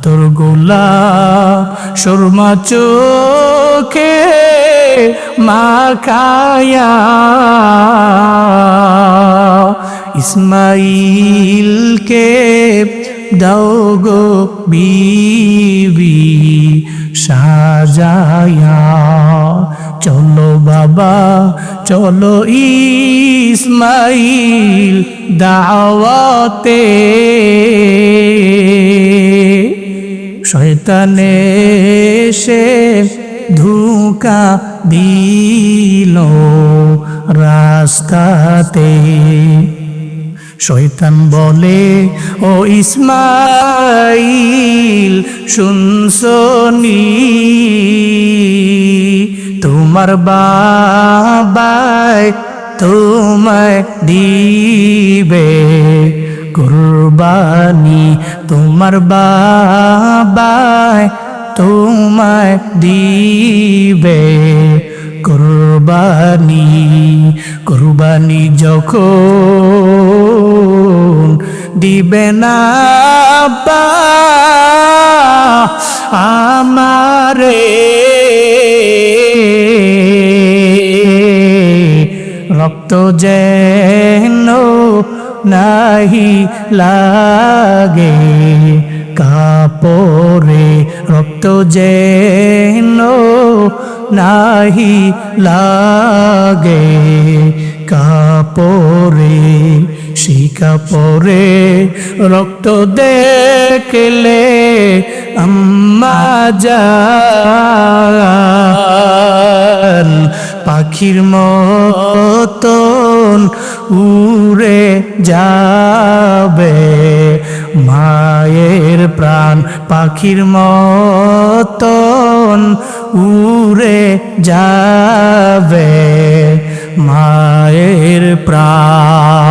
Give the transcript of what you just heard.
তোর গোলাপ সুরমা চোখে মাখায়া ইসমাইলকে দাও গো বিবি সাজায়া। চলো বাবা চলো ইসমাইল দাওয়াতে, শয়তানে সে ধোঁকা দিল রাস্তাতে। শয়তান বলে ও ইসমাইল শুনছনি, তোমার বাবাই তোমায় দিবে কুরবানি, তোমার বাবাই তোমায় দিবে কুরবানি। কুরবানি যখন দিবে না আব্বা আমারে, রক্ত যেন নাহি লাগে কাপড়ে, রক্ত যেন নাহি লাগে কাপড়ে। সেই কাপড়ে রক্ত দেখলে আম্মা জান পাখির মতন উড়ে যাবে, মায়ের প্রাণ পাখির মতন উড়ে যাবে মায়ের প্রাণ।